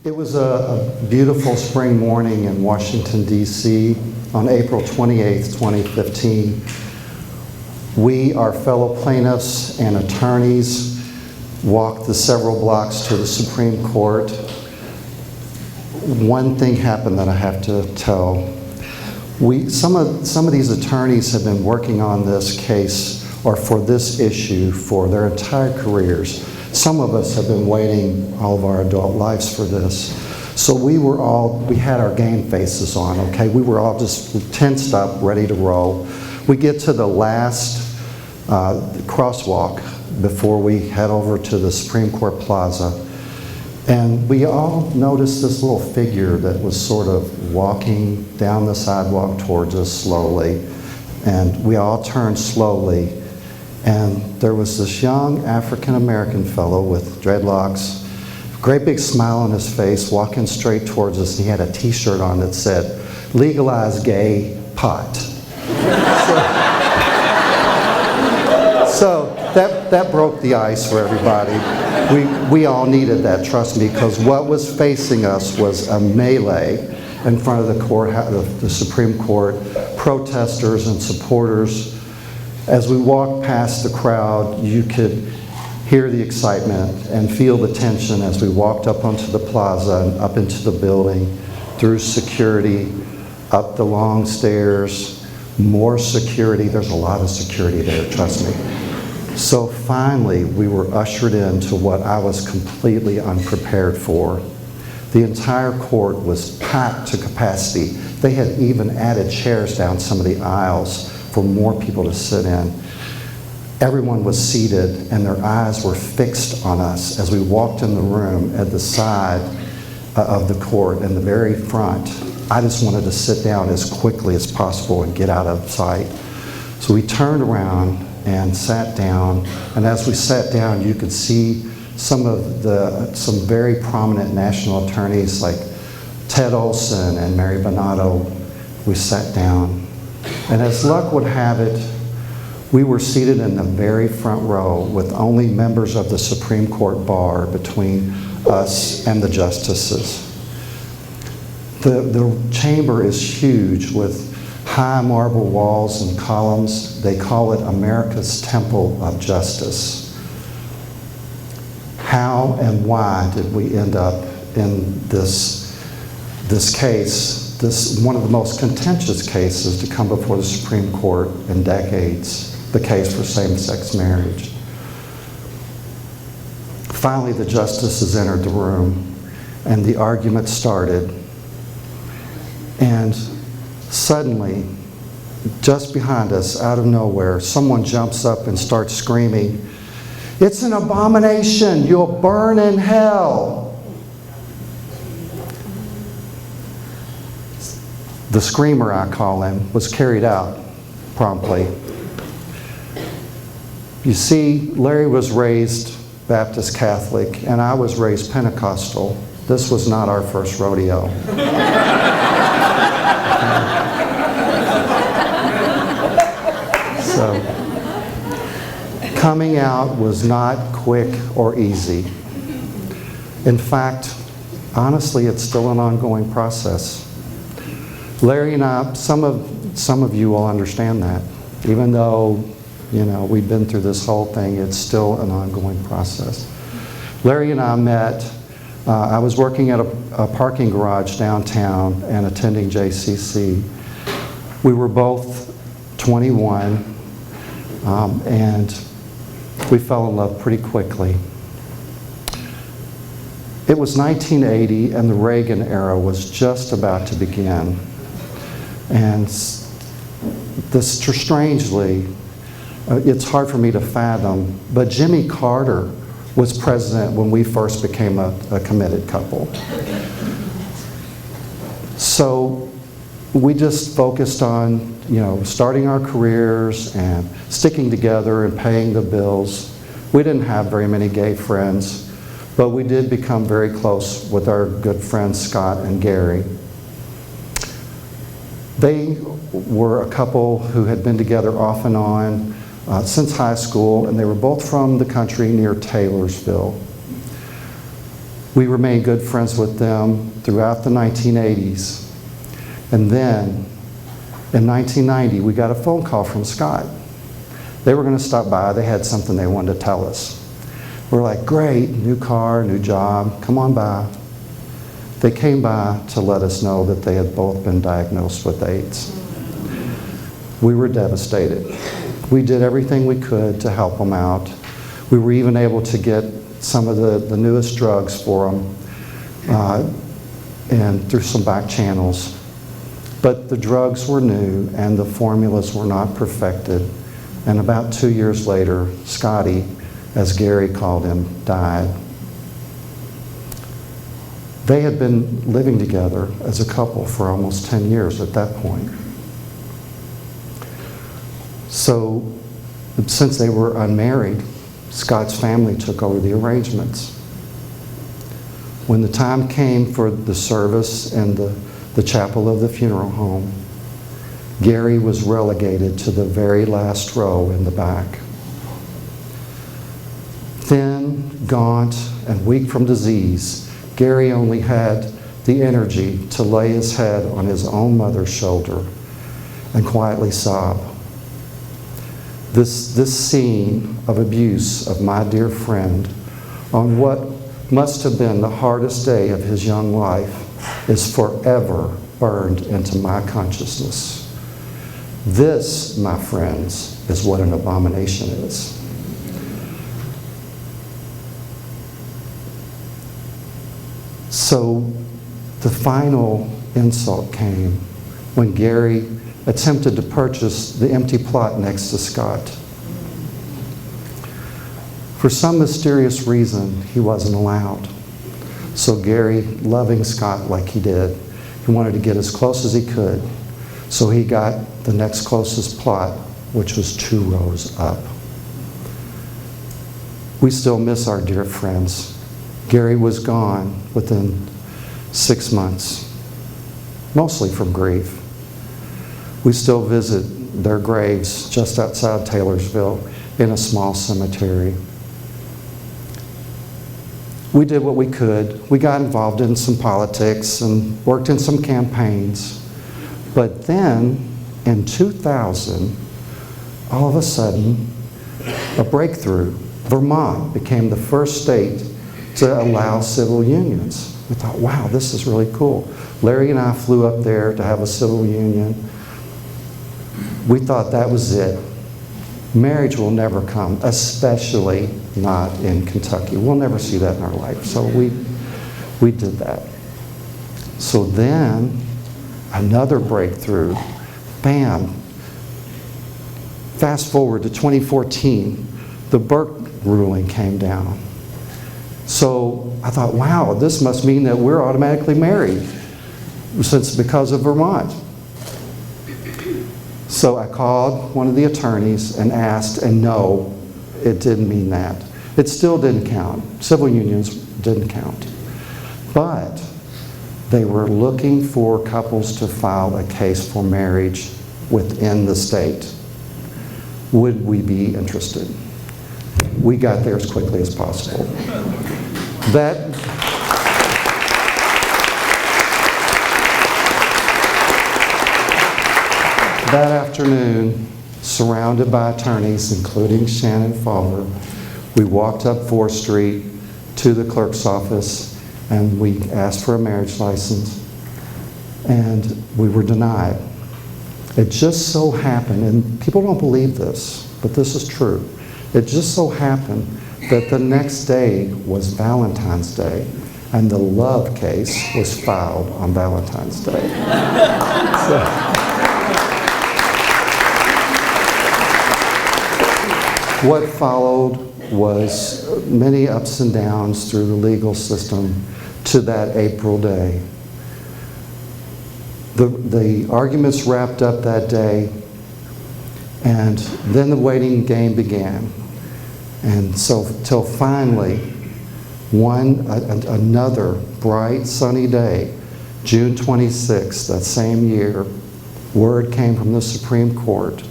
It was a beautiful spring morning in Washington, D.C. on April 28, 2015. We, our fellow plaintiffs and attorneys, walked the several blocks to the Supreme Court. One thing happened that I have to tell. Some of these attorneys have been working on this case or for this issue for their entire careers. Some of us have been waiting all of our adult lives for this. So we had our game faces on, okay? We were all just tensed up, ready to roll. We get to the last crosswalk before we head over to the Supreme Court Plaza. And we all noticed this little figure that was sort of walking down the sidewalk towards us slowly. And we all turned slowly. And there was this young African-American fellow with dreadlocks, great big smile on his face, walking straight towards us. And he had a t-shirt on that said, "Legalize gay pot." So that broke the ice for everybody. We all needed that, trust me, because what was facing us was a melee in front of the Supreme Court, protesters and supporters. As we walked past the crowd, you could hear the excitement and feel the tension as we walked up onto the plaza and up into the building, through security, up the long stairs, more security. There's a lot of security there, trust me. So finally, we were ushered into what I was completely unprepared for. The entire court was packed to capacity. They had even added chairs down some of the aisles for more people to sit in. Everyone was seated and their eyes were fixed on us as we walked in the room at the side of the court in the very front. I just wanted to sit down as quickly as possible and get out of sight. So we turned around and sat down, and as we sat down, you could see some very prominent national attorneys like Ted Olson and Mary Bonato. We sat down, and as luck would have it, we were seated in the very front row with only members of the Supreme Court bar between us and the justices. The chamber is huge with high marble walls and columns. They call it America's Temple of Justice. How and why did we end up in this case, one of the most contentious cases to come before the Supreme Court in decades, the case for same-sex marriage? Finally, the justices entered the room and the argument started. And suddenly, just behind us, out of nowhere, someone jumps up and starts screaming, "It's an abomination! You'll burn in hell!" The screamer, I call him, was carried out promptly. You see, Larry was raised Baptist Catholic, and I was raised Pentecostal. This was not our first rodeo. So, coming out was not quick or easy. In fact, honestly, it's still an ongoing process. Larry and I, some of you will understand that. Even though, we've been through this whole thing, it's still an ongoing process. Larry and I met, I was working at a parking garage downtown and attending JCC. We were both 21, and we fell in love pretty quickly. It was 1980 and the Reagan era was just about to begin. And strangely, it's hard for me to fathom, but Jimmy Carter was president when we first became a committed couple. So we just focused on, starting our careers and sticking together and paying the bills. We didn't have very many gay friends, but we did become very close with our good friends Scott and Gary. They were a couple who had been together off and on since high school, and they were both from the country near Taylorsville. We remained good friends with them throughout the 1980s. And then, in 1990, we got a phone call from Scott. They were going to stop by. They had something they wanted to tell us. We're like, great, new car, new job, come on by. They came by to let us know that they had both been diagnosed with AIDS. We were devastated. We did everything we could to help them out. We were even able to get some of the newest drugs for them and through some back channels. But the drugs were new and the formulas were not perfected. And about 2 years later, Scotty, as Gary called him, died. They had been living together as a couple for almost 10 years at that point. So, since they were unmarried, Scott's family took over the arrangements. When the time came for the service in the chapel of the funeral home, Gary was relegated to the very last row in the back. Thin, gaunt, and weak from disease, Gary only had the energy to lay his head on his own mother's shoulder and quietly sob. This scene of abuse of my dear friend on what must have been the hardest day of his young life is forever burned into my consciousness. This, my friends, is what an abomination is. So the final insult came when Gary attempted to purchase the empty plot next to Scott. For some mysterious reason, he wasn't allowed. So Gary, loving Scott like he did, he wanted to get as close as he could. So he got the next closest plot, which was 2 rows up. We still miss our dear friends. Gary was gone within 6 months, mostly from grief. We still visit their graves just outside Taylorsville in a small cemetery. We did what we could. We got involved in some politics and worked in some campaigns. But then, in 2000, all of a sudden, a breakthrough. Vermont became the first state to allow civil unions. We thought, wow, this is really cool. Larry and I flew up there to have a civil union. We thought that was it. Marriage will never come, especially not in Kentucky. We'll never see that in our life. So we did that. So then, another breakthrough. Bam. Fast forward to 2014, the Burke ruling came down. So I thought, wow, this must mean that we're automatically married because of Vermont. So I called one of the attorneys and asked, and no, it didn't mean that. It still didn't count. Civil unions didn't count. But they were looking for couples to file a case for marriage within the state. Would we be interested? We got there as quickly as possible. That afternoon, surrounded by attorneys, including Shannon Fowler, we walked up 4th Street to the clerk's office and we asked for a marriage license, and we were denied. It just so happened, and people don't believe this, but this is true. It just so happened that the next day was Valentine's Day, and the love case was filed on Valentine's Day. What followed was many ups and downs through the legal system to that April day. The arguments wrapped up that day, and then the waiting game began. And so till finally, another bright sunny day, June 26th, that same year, word came from the Supreme Court.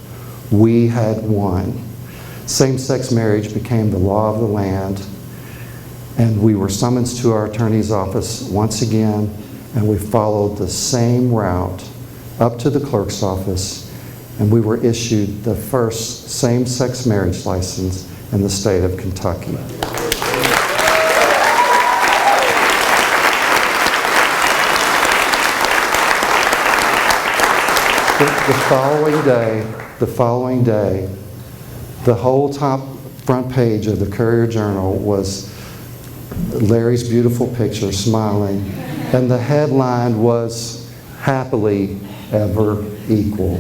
We had won. Same-sex marriage became the law of the land, And we were summoned to our attorney's office once again, and we followed the same route up to the clerk's office, and we were issued the first same-sex marriage license in the state of Kentucky. The following day, the whole top front page of the Courier-Journal was Larry's beautiful picture, smiling, and the headline was, "Happily Ever Equal."